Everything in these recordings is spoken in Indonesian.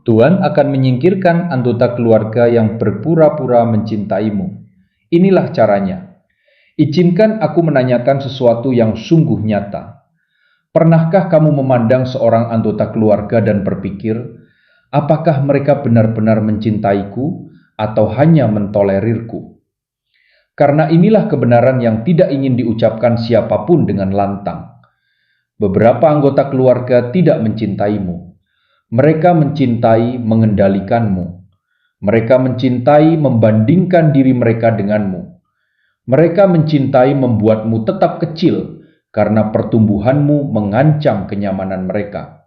Tuhan akan menyingkirkan anggota keluarga yang berpura-pura mencintaimu. Inilah caranya. Izinkan aku menanyakan sesuatu yang sungguh nyata. Pernahkah kamu memandang seorang anggota keluarga dan berpikir, apakah mereka benar-benar mencintaiku atau hanya mentolerirku? Karena inilah kebenaran yang tidak ingin diucapkan siapapun dengan lantang. Beberapa anggota keluarga tidak mencintaimu. Mereka mencintai mengendalikanmu. Mereka mencintai membandingkan diri mereka denganmu. Mereka mencintai membuatmu tetap kecil karena pertumbuhanmu mengancam kenyamanan mereka.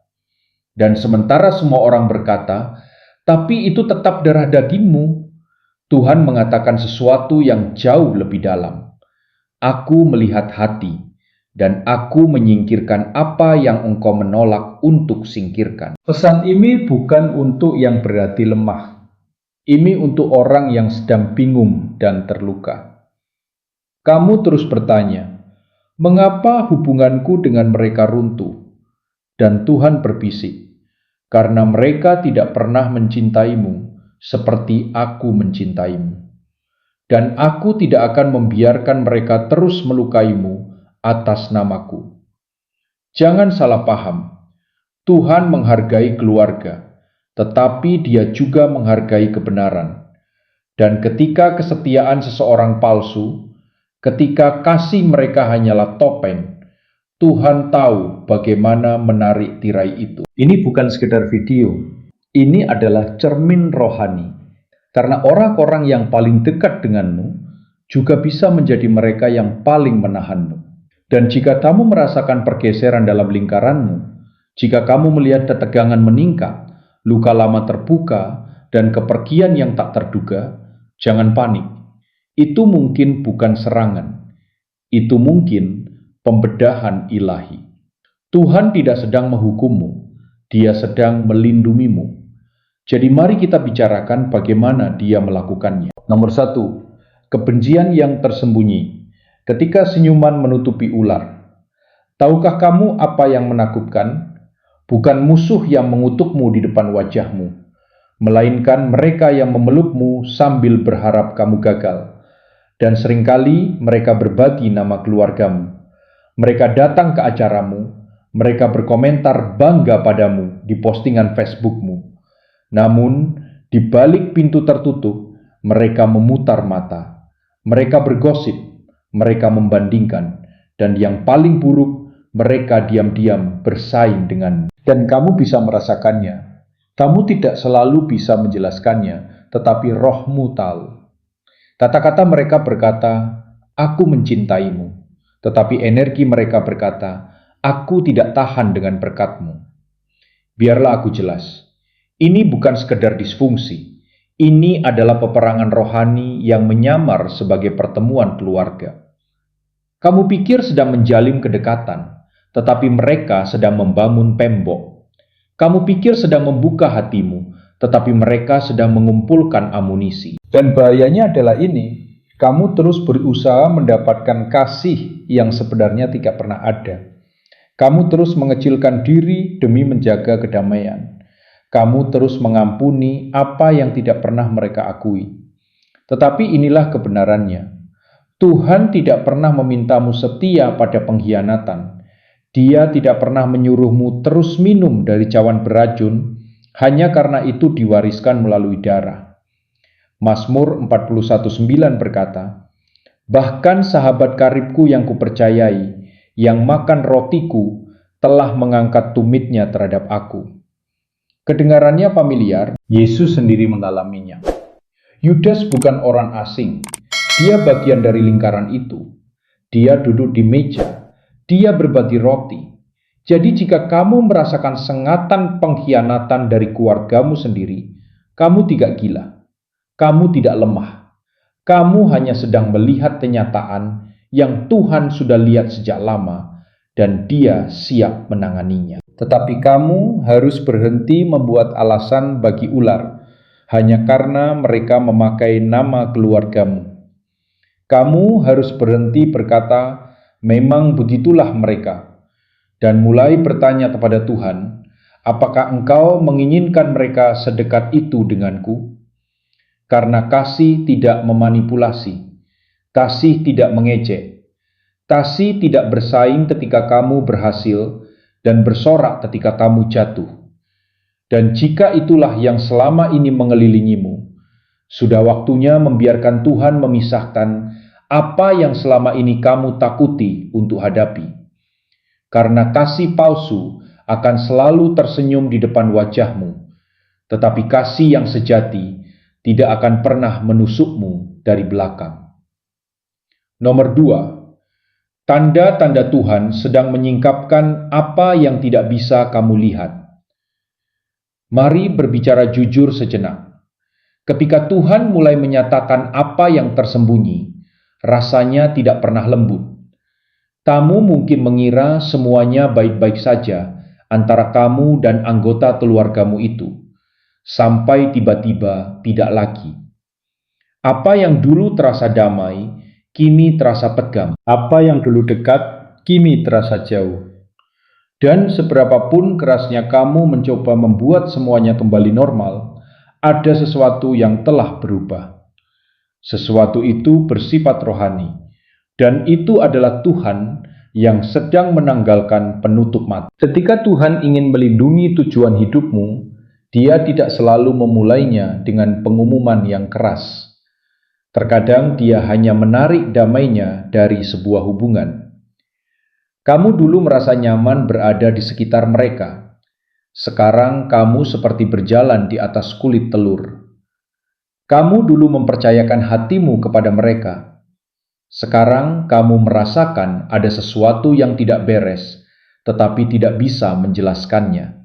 Dan sementara semua orang berkata, tapi itu tetap darah dagingmu, Tuhan mengatakan sesuatu yang jauh lebih dalam. Aku melihat hati, dan aku menyingkirkan apa yang engkau menolak untuk singkirkan. Pesan ini bukan untuk yang berhati lemah. Ini untuk orang yang sedang bingung dan terluka. Kamu terus bertanya, mengapa hubunganku dengan mereka runtuh? Dan Tuhan berbisik, karena mereka tidak pernah mencintaimu seperti aku mencintaimu. Dan aku tidak akan membiarkan mereka terus melukaimu atas namaku. Jangan salah paham, Tuhan menghargai keluarga, tetapi Dia juga menghargai kebenaran. Dan ketika kesetiaan seseorang palsu, ketika kasih mereka hanyalah topeng, Tuhan tahu bagaimana menarik tirai itu. Ini bukan sekedar video, ini adalah cermin rohani. Karena orang-orang yang paling dekat denganmu juga bisa menjadi mereka yang paling menahanmu. Dan jika kamu merasakan pergeseran dalam lingkaranmu, jika kamu melihat ketegangan meningkat, luka lama terbuka, dan kepergian yang tak terduga, jangan panik. Itu mungkin bukan serangan. Itu mungkin pembedahan ilahi. Tuhan tidak sedang menghukummu, Dia sedang melindungimu. Jadi mari kita bicarakan bagaimana Dia melakukannya. Nomor 1, kebencian yang tersembunyi. Ketika senyuman menutupi ular. Tahukah kamu apa yang menakutkan? Bukan musuh yang mengutukmu di depan wajahmu, melainkan mereka yang memelukmu sambil berharap kamu gagal. Dan seringkali mereka berbagi nama keluargamu. Mereka datang ke acaramu, mereka berkomentar bangga padamu di postingan Facebookmu. Namun, di balik pintu tertutup, mereka memutar mata. Mereka bergosip, mereka membandingkan, dan yang paling buruk, mereka diam-diam bersaing denganmu. Dan kamu bisa merasakannya. Kamu tidak selalu bisa menjelaskannya, tetapi rohmu tahu. Kata-kata mereka berkata, aku mencintaimu. Tetapi energi mereka berkata, aku tidak tahan dengan berkat-Mu. Biarlah aku jelas. Ini bukan sekedar disfungsi. Ini adalah peperangan rohani yang menyamar sebagai pertemuan keluarga. Kamu pikir sedang menjalin kedekatan, tetapi mereka sedang membangun tembok. Kamu pikir sedang membuka hatimu, tetapi mereka sedang mengumpulkan amunisi. Dan bahayanya adalah ini, kamu terus berusaha mendapatkan kasih yang sebenarnya tidak pernah ada. Kamu terus mengecilkan diri demi menjaga kedamaian. Kamu terus mengampuni apa yang tidak pernah mereka akui. Tetapi inilah kebenarannya. Tuhan tidak pernah memintamu setia pada pengkhianatan. Dia tidak pernah menyuruhmu terus minum dari cawan beracun hanya karena itu diwariskan melalui darah. Mazmur 41:9 berkata, bahkan sahabat karibku yang kupercayai, yang makan rotiku, telah mengangkat tumitnya terhadap aku. Kedengarannya familiar, Yesus sendiri mengalaminya. Yudas bukan orang asing, dia bagian dari lingkaran itu. Dia duduk di meja, dia berbagi roti. Jadi jika kamu merasakan sengatan pengkhianatan dari keluargamu sendiri, kamu tidak gila, kamu tidak lemah. Kamu hanya sedang melihat kenyataan yang Tuhan sudah lihat sejak lama dan Dia siap menanganinya. Tetapi kamu harus berhenti membuat alasan bagi ular hanya karena mereka memakai nama keluargamu. Kamu harus berhenti berkata, memang begitulah mereka, dan mulai bertanya kepada Tuhan, Apakah engkau menginginkan mereka sedekat itu denganku? Karena kasih tidak memanipulasi, kasih tidak mengejek, kasih tidak bersaing ketika kamu berhasil dan bersorak ketika kamu jatuh. Dan jika itulah yang selama ini mengelilingimu, sudah waktunya membiarkan Tuhan memisahkan apa yang selama ini kamu takuti untuk hadapi. Karena kasih palsu akan selalu tersenyum di depan wajahmu, tetapi kasih yang sejati tidak akan pernah menusukmu dari belakang. Nomor 2, tanda-tanda Tuhan sedang menyingkapkan apa yang tidak bisa kamu lihat. Mari berbicara jujur sejenak. Ketika Tuhan mulai menyatakan apa yang tersembunyi, rasanya tidak pernah lembut. Kamu mungkin mengira semuanya baik-baik saja antara kamu dan anggota keluargamu itu, sampai tiba-tiba tidak lagi. Apa yang dulu terasa damai, kini terasa tegang. Apa yang dulu dekat, kini terasa jauh. Dan seberapapun kerasnya kamu mencoba membuat semuanya kembali normal, ada sesuatu yang telah berubah. Sesuatu itu bersifat rohani, dan itu adalah Tuhan yang sedang menanggalkan penutup mata. Ketika Tuhan ingin melindungi tujuan hidupmu, Dia tidak selalu memulainya dengan pengumuman yang keras. Terkadang Dia hanya menarik damainya dari sebuah hubungan. Kamu dulu merasa nyaman berada di sekitar mereka. Sekarang kamu seperti berjalan di atas kulit telur. Kamu dulu mempercayakan hatimu kepada mereka. Sekarang kamu merasakan ada sesuatu yang tidak beres, tetapi tidak bisa menjelaskannya.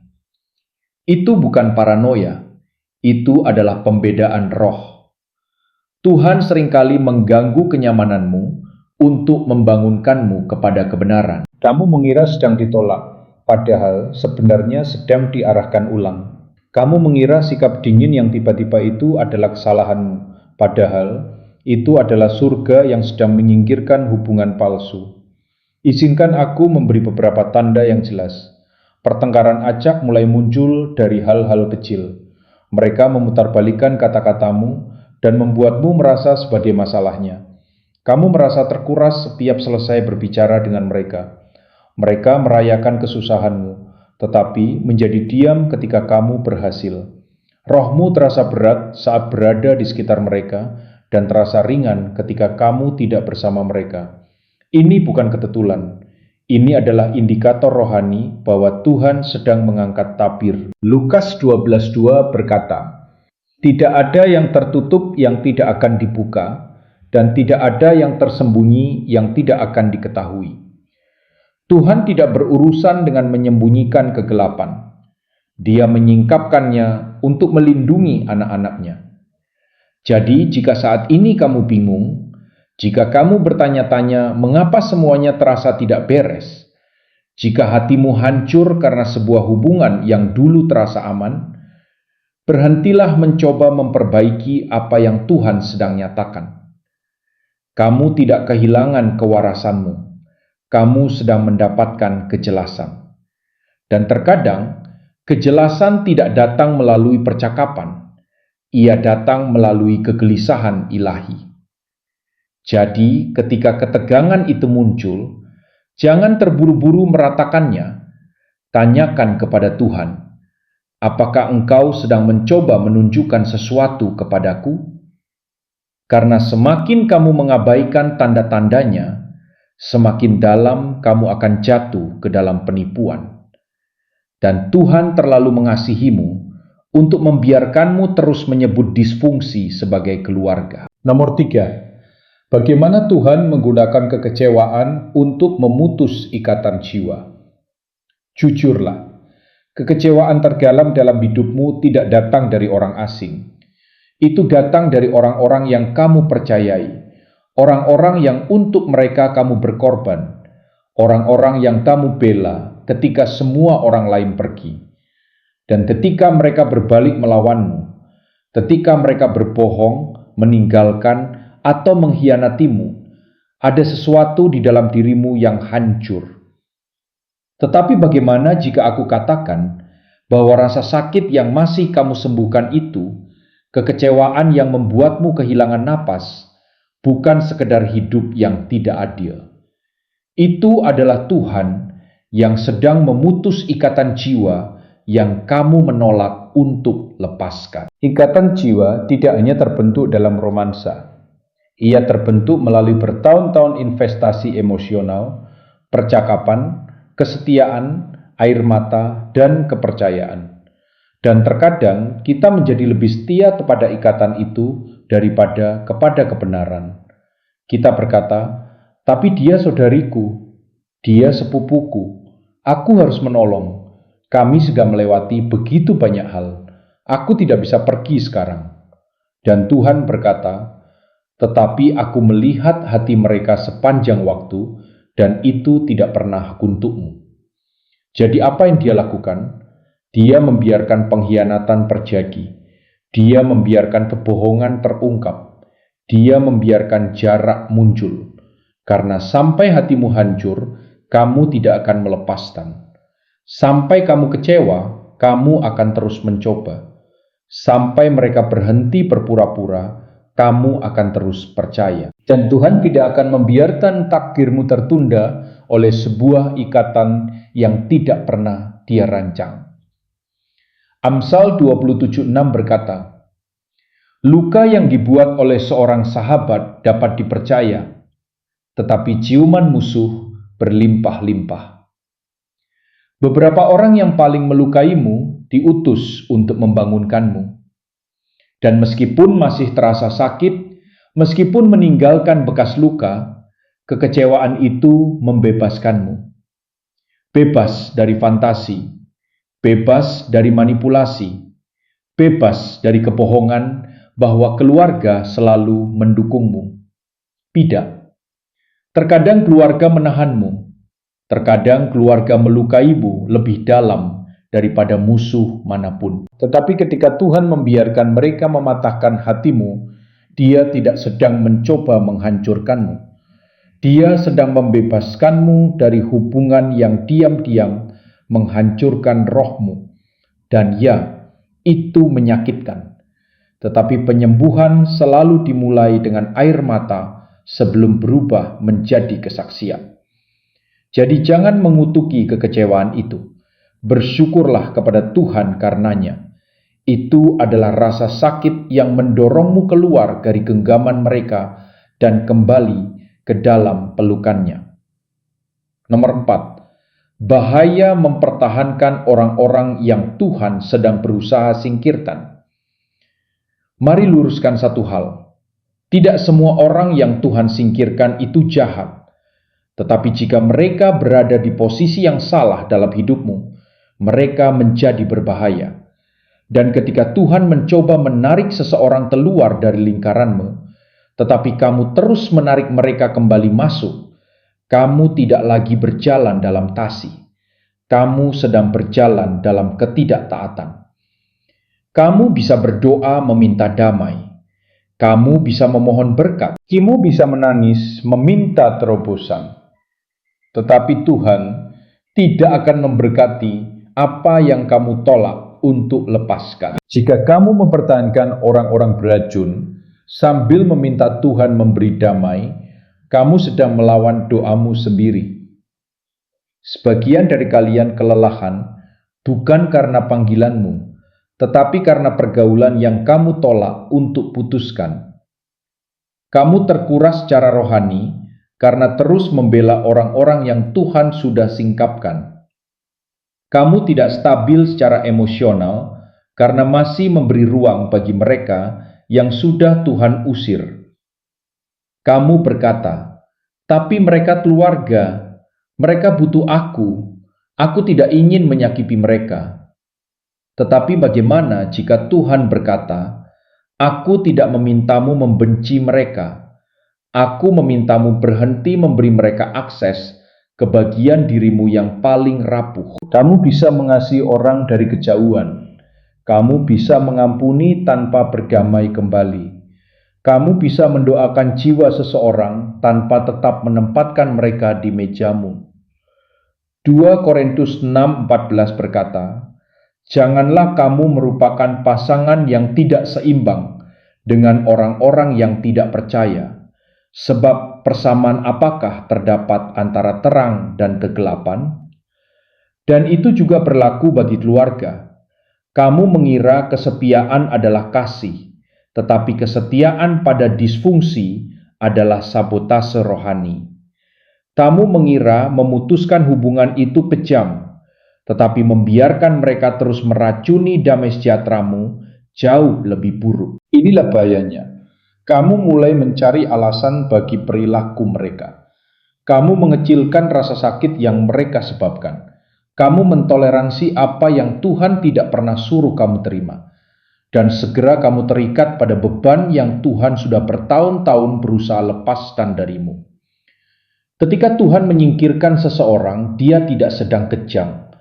Itu bukan paranoia, itu adalah pembedaan roh. Tuhan seringkali mengganggu kenyamananmu untuk membangunkanmu kepada kebenaran. Kamu mengira sedang ditolak, padahal sebenarnya sedang diarahkan ulang. Kamu mengira sikap dingin yang tiba-tiba itu adalah kesalahanmu, padahal itu adalah surga yang sedang menyingkirkan hubungan palsu. Izinkan aku memberi beberapa tanda yang jelas. Pertengkaran acak mulai muncul dari hal-hal kecil. Mereka memutarbalikkan kata-katamu dan membuatmu merasa sebagai masalahnya. Kamu merasa terkuras setiap selesai berbicara dengan mereka. Mereka merayakan kesusahanmu, tetapi menjadi diam ketika kamu berhasil. Rohmu terasa berat saat berada di sekitar mereka, dan terasa ringan ketika kamu tidak bersama mereka. Ini bukan kebetulan. Ini adalah indikator rohani bahwa Tuhan sedang mengangkat tabir. Lukas 12:2 berkata, "Tidak ada yang tertutup yang tidak akan dibuka, dan tidak ada yang tersembunyi yang tidak akan diketahui." Tuhan tidak berurusan dengan menyembunyikan kegelapan. Dia menyingkapkannya untuk melindungi anak-anaknya. Jadi, jika saat ini kamu bingung, jika kamu bertanya-tanya mengapa semuanya terasa tidak beres, jika hatimu hancur karena sebuah hubungan yang dulu terasa aman, berhentilah mencoba memperbaiki apa yang Tuhan sedang nyatakan. Kamu tidak kehilangan kewarasanmu, kamu sedang mendapatkan kejelasan. Dan terkadang, kejelasan tidak datang melalui percakapan, ia datang melalui kegelisahan ilahi. Jadi, ketika ketegangan itu muncul, jangan terburu-buru meratakannya. Tanyakan kepada Tuhan, apakah engkau sedang mencoba menunjukkan sesuatu kepadaku? Karena semakin kamu mengabaikan tanda-tandanya, semakin dalam kamu akan jatuh ke dalam penipuan. Dan Tuhan terlalu mengasihimu untuk membiarkanmu terus menyebut disfungsi sebagai keluarga. Nomor 3, bagaimana Tuhan menggunakan kekecewaan untuk memutus ikatan jiwa? Jujurlah, kekecewaan terdalam dalam hidupmu tidak datang dari orang asing. Itu datang dari orang-orang yang kamu percayai, orang-orang yang untuk mereka kamu berkorban, orang-orang yang kamu bela ketika semua orang lain pergi. Dan ketika mereka berbalik melawanmu, ketika mereka berbohong, meninggalkan, atau mengkhianatimu, ada sesuatu di dalam dirimu yang hancur. Tetapi bagaimana jika aku katakan bahwa rasa sakit yang masih kamu sembuhkan itu, kekecewaan yang membuatmu kehilangan napas, bukan sekedar hidup yang tidak adil. Itu adalah Tuhan yang sedang memutus ikatan jiwa yang kamu menolak untuk lepaskan. Ikatan jiwa tidak hanya terbentuk dalam romansa. Ia terbentuk melalui bertahun-tahun investasi emosional, percakapan, kesetiaan, air mata, dan kepercayaan. Dan terkadang kita menjadi lebih setia kepada ikatan itu daripada kepada kebenaran. Kita berkata, tapi dia saudariku, dia sepupuku, aku harus menolong. Kami sedang melewati begitu banyak hal, aku tidak bisa pergi sekarang. Dan Tuhan berkata, tetapi aku melihat hati mereka sepanjang waktu, dan itu tidak pernah untukmu. Jadi apa yang dia lakukan? Dia membiarkan pengkhianatan terjadi. Dia membiarkan kebohongan terungkap. Dia membiarkan jarak muncul. Karena sampai hatimu hancur, kamu tidak akan melepaskan. Sampai kamu kecewa, kamu akan terus mencoba. Sampai mereka berhenti berpura-pura, kamu akan terus percaya. Dan Tuhan tidak akan membiarkan takdirmu tertunda oleh sebuah ikatan yang tidak pernah Dia rancang. Amsal 27:6 berkata, luka yang dibuat oleh seorang sahabat dapat dipercaya, tetapi ciuman musuh berlimpah-limpah. Beberapa orang yang paling melukaimu diutus untuk membangunkanmu. Dan meskipun masih terasa sakit, meskipun meninggalkan bekas luka, kekecewaan itu membebaskanmu. Bebas dari fantasi, bebas dari manipulasi, bebas dari kebohongan bahwa keluarga selalu mendukungmu. Tidak. Terkadang keluarga menahanmu, terkadang keluarga melukaimu lebih dalam daripada musuh manapun. Tetapi ketika Tuhan membiarkan mereka mematahkan hatimu, Dia tidak sedang mencoba menghancurkanmu. Dia sedang membebaskanmu dari hubungan yang diam-diam menghancurkan rohmu. Dan ya, itu menyakitkan. Tetapi penyembuhan selalu dimulai dengan air mata sebelum berubah menjadi kesaksian. Jadi jangan mengutuki kekecewaan itu. Bersyukurlah kepada Tuhan karenanya. Itu adalah rasa sakit yang mendorongmu keluar dari genggaman mereka dan kembali ke dalam pelukannya. Nomor 4. Bahaya mempertahankan orang-orang yang Tuhan sedang berusaha singkirkan. Mari luruskan satu hal. Tidak semua orang yang Tuhan singkirkan itu jahat. Tetapi jika mereka berada di posisi yang salah dalam hidupmu, mereka menjadi berbahaya. Dan ketika Tuhan mencoba menarik seseorang keluar dari lingkaranmu, tetapi kamu terus menarik mereka kembali masuk, kamu tidak lagi berjalan dalam kasih. Kamu sedang berjalan dalam ketidaktaatan. Kamu bisa berdoa meminta damai. Kamu bisa memohon berkat. Kamu bisa menangis meminta terobosan. Tetapi Tuhan tidak akan memberkati apa yang kamu tolak untuk lepaskan. Jika kamu mempertahankan orang-orang beracun sambil meminta Tuhan memberi damai, kamu sedang melawan doamu sendiri. Sebagian dari kalian kelelahan bukan karena panggilanmu, tetapi karena pergaulan yang kamu tolak untuk putuskan. Kamu terkuras secara rohani karena terus membela orang-orang yang Tuhan sudah singkapkan. Kamu tidak stabil secara emosional karena masih memberi ruang bagi mereka yang sudah Tuhan usir. Kamu berkata, tapi mereka keluarga, mereka butuh aku tidak ingin menyakiti mereka. Tetapi bagaimana jika Tuhan berkata, aku tidak memintamu membenci mereka, aku memintamu berhenti memberi mereka akses ke bagian dirimu yang paling rapuh. Kamu bisa mengasihi orang dari kejauhan. Kamu bisa mengampuni tanpa berdamai kembali. Kamu bisa mendoakan jiwa seseorang tanpa tetap menempatkan mereka di mejamu. 2 Korintus 6:14 berkata, Janganlah kamu merupakan pasangan yang tidak seimbang dengan orang-orang yang tidak percaya, sebab persamaan apakah terdapat antara terang dan kegelapan? Dan itu juga berlaku bagi keluarga. Kamu mengira kesetiaan adalah kasih, tetapi kesetiaan pada disfungsi adalah sabotase rohani. Kamu mengira memutuskan hubungan itu kejam, tetapi membiarkan mereka terus meracuni damai sejahteramu jauh lebih buruk. Inilah bahayanya. Kamu mulai mencari alasan bagi perilaku mereka. Kamu mengecilkan rasa sakit yang mereka sebabkan. Kamu mentoleransi apa yang Tuhan tidak pernah suruh kamu terima. Dan segera kamu terikat pada beban yang Tuhan sudah bertahun-tahun berusaha lepaskan darimu. Ketika Tuhan menyingkirkan seseorang, Dia tidak sedang kejam.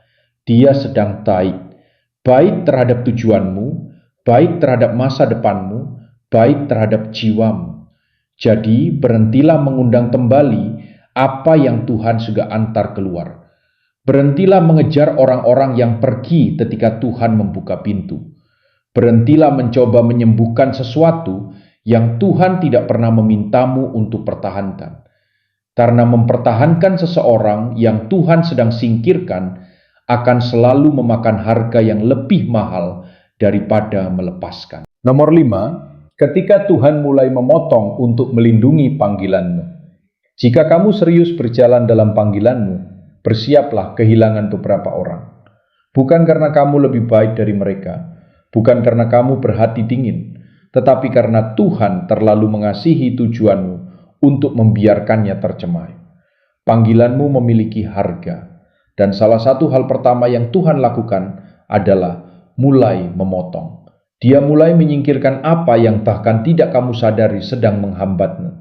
Dia sedang baik terhadap tujuanmu, baik terhadap masa depanmu, baik terhadap jiwamu. Jadi berhentilah mengundang kembali apa yang Tuhan sudah antar keluar. Berhentilah mengejar orang-orang yang pergi ketika Tuhan membuka pintu. Berhentilah mencoba menyembuhkan sesuatu yang Tuhan tidak pernah memintamu untuk pertahankan. Karena mempertahankan seseorang yang Tuhan sedang singkirkan akan selalu memakan harga yang lebih mahal daripada melepaskan. Nomor 5, ketika Tuhan mulai memotong untuk melindungi panggilanmu. Jika kamu serius berjalan dalam panggilanmu, bersiaplah kehilangan beberapa orang. Bukan karena kamu lebih baik dari mereka, bukan karena kamu berhati dingin, tetapi karena Tuhan terlalu mengasihi tujuanmu untuk membiarkannya tercemai. Panggilanmu memiliki harga, dan salah satu hal pertama yang Tuhan lakukan adalah mulai memotong. Dia mulai menyingkirkan apa yang bahkan tidak kamu sadari sedang menghambatmu.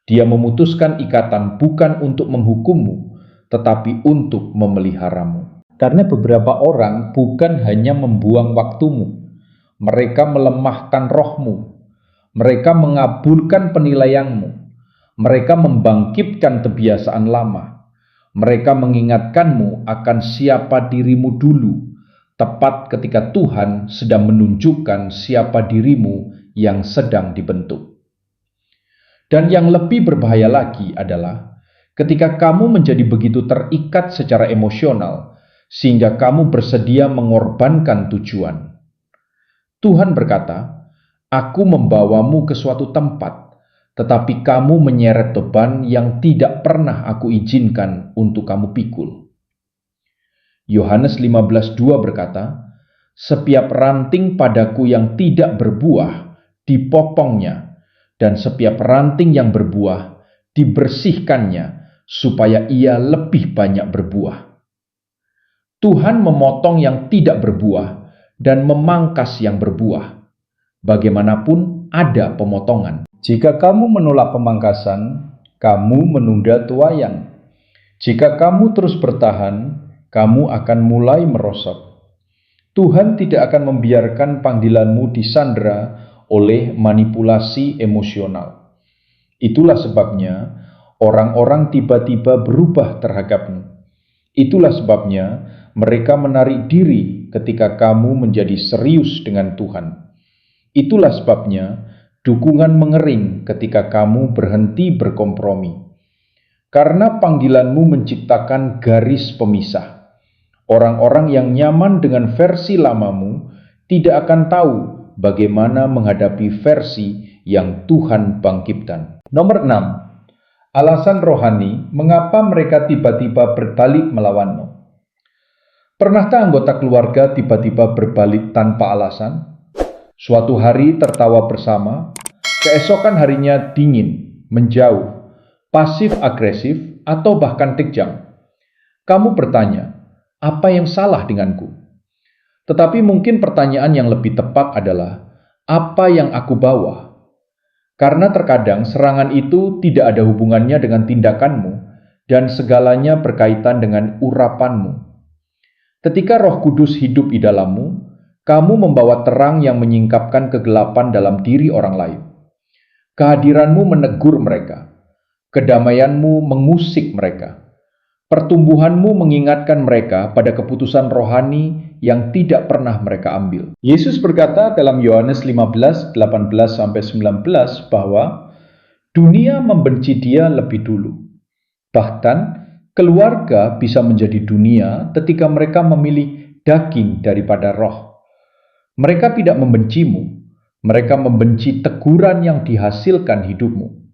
Dia memutuskan ikatan bukan untuk menghukummu, tetapi untuk memeliharamu. Karena beberapa orang bukan hanya membuang waktumu, mereka melemahkan rohmu, mereka mengabulkan penilaianmu, mereka membangkitkan kebiasaan lama. Mereka mengingatkanmu akan siapa dirimu dulu, tepat ketika Tuhan sedang menunjukkan siapa dirimu yang sedang dibentuk. Dan yang lebih berbahaya lagi adalah ketika kamu menjadi begitu terikat secara emosional, sehingga kamu bersedia mengorbankan tujuan. Tuhan berkata, "Aku membawamu ke suatu tempat, tetapi kamu menyeret beban yang tidak pernah aku izinkan untuk kamu pikul." Yohanes 15:2 berkata, "Setiap ranting padaku yang tidak berbuah, dipotongnya, dan setiap ranting yang berbuah, dibersihkannya, supaya ia lebih banyak berbuah." Tuhan memotong yang tidak berbuah dan memangkas yang berbuah. Bagaimanapun ada pemotongan. Jika kamu menolak pemangkasan, kamu menunda tuaian. Jika kamu terus bertahan, kamu akan mulai merosot. Tuhan tidak akan membiarkan panggilanmu disandera oleh manipulasi emosional. Itulah sebabnya orang-orang tiba-tiba berubah terhadapmu. Itulah sebabnya mereka menarik diri ketika kamu menjadi serius dengan Tuhan. Itulah sebabnya dukungan mengering ketika kamu berhenti berkompromi. Karena panggilanmu menciptakan garis pemisah. Orang-orang yang nyaman dengan versi lamamu tidak akan tahu bagaimana menghadapi versi yang Tuhan bangkitkan. Nomor 6. Alasan rohani mengapa mereka tiba-tiba berbalik melawanmu. Pernahkah anggota keluarga tiba-tiba berbalik tanpa alasan? Suatu hari tertawa bersama, keesokan harinya dingin, menjauh, pasif-agresif, atau bahkan kejam. Kamu bertanya, apa yang salah denganku? Tetapi mungkin pertanyaan yang lebih tepat adalah, apa yang aku bawa? Karena terkadang serangan itu tidak ada hubungannya dengan tindakanmu, dan segalanya berkaitan dengan urapanmu. Ketika Roh Kudus hidup di dalammu, kamu membawa terang yang menyingkapkan kegelapan dalam diri orang lain. Kehadiranmu menegur mereka. Kedamaianmu mengusik mereka. Pertumbuhanmu mengingatkan mereka pada keputusan rohani yang tidak pernah mereka ambil. Yesus berkata dalam Yohanes 15, 18-19 bahwa dunia membenci dia lebih dulu. Bahkan keluarga bisa menjadi dunia ketika mereka memilih daging daripada roh. Mereka tidak membencimu, mereka membenci teguran yang dihasilkan hidupmu.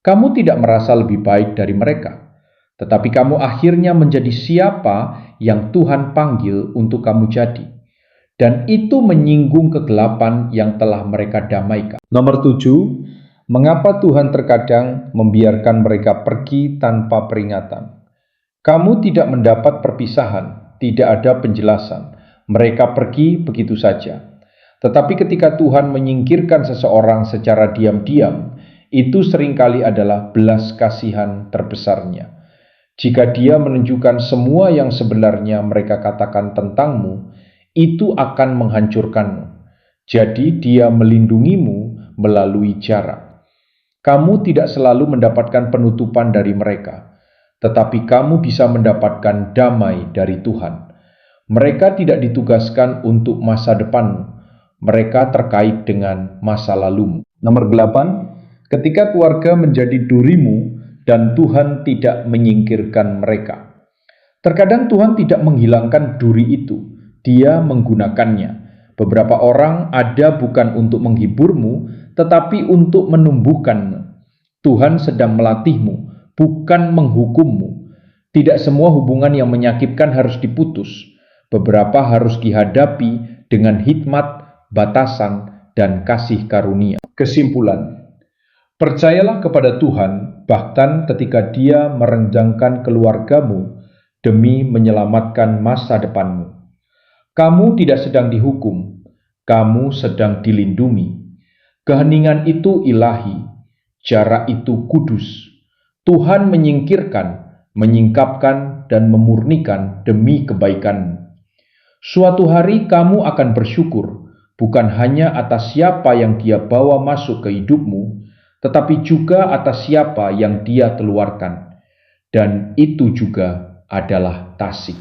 Kamu tidak merasa lebih baik dari mereka, tetapi kamu akhirnya menjadi siapa yang Tuhan panggil untuk kamu jadi. Dan itu menyinggung kegelapan yang telah mereka damaikan. Nomor 7, mengapa Tuhan terkadang membiarkan mereka pergi tanpa peringatan? Kamu tidak mendapat perpisahan, tidak ada penjelasan. Mereka pergi begitu saja. Tetapi ketika Tuhan menyingkirkan seseorang secara diam-diam, itu seringkali adalah belas kasihan terbesarnya. Jika Dia menunjukkan semua yang sebenarnya mereka katakan tentangmu, itu akan menghancurkanmu. Jadi Dia melindungimu melalui jarak. Kamu tidak selalu mendapatkan penutupan dari mereka, tetapi kamu bisa mendapatkan damai dari Tuhan. Mereka tidak ditugaskan untuk masa depanmu, mereka terkait dengan masa lalumu. Nomor 8, ketika keluarga menjadi durimu dan Tuhan tidak menyingkirkan mereka. Terkadang Tuhan tidak menghilangkan duri itu, Dia menggunakannya. Beberapa orang ada bukan untuk menghiburmu, tetapi untuk menumbuhkanmu. Tuhan sedang melatihmu, bukan menghukummu. Tidak semua hubungan yang menyakitkan harus diputus. Beberapa harus dihadapi dengan hikmat, batasan, dan kasih karunia. Kesimpulan, percayalah kepada Tuhan bahkan ketika Dia merenggangkan keluargamu demi menyelamatkan masa depanmu. Kamu tidak sedang dihukum, kamu sedang dilindungi. Keheningan itu ilahi, jarak itu kudus. Tuhan menyingkirkan, menyingkapkan, dan memurnikan demi kebaikanmu. Suatu hari kamu akan bersyukur, bukan hanya atas siapa yang Dia bawa masuk ke hidupmu, tetapi juga atas siapa yang Dia keluarkan. Dan itu juga adalah tasik.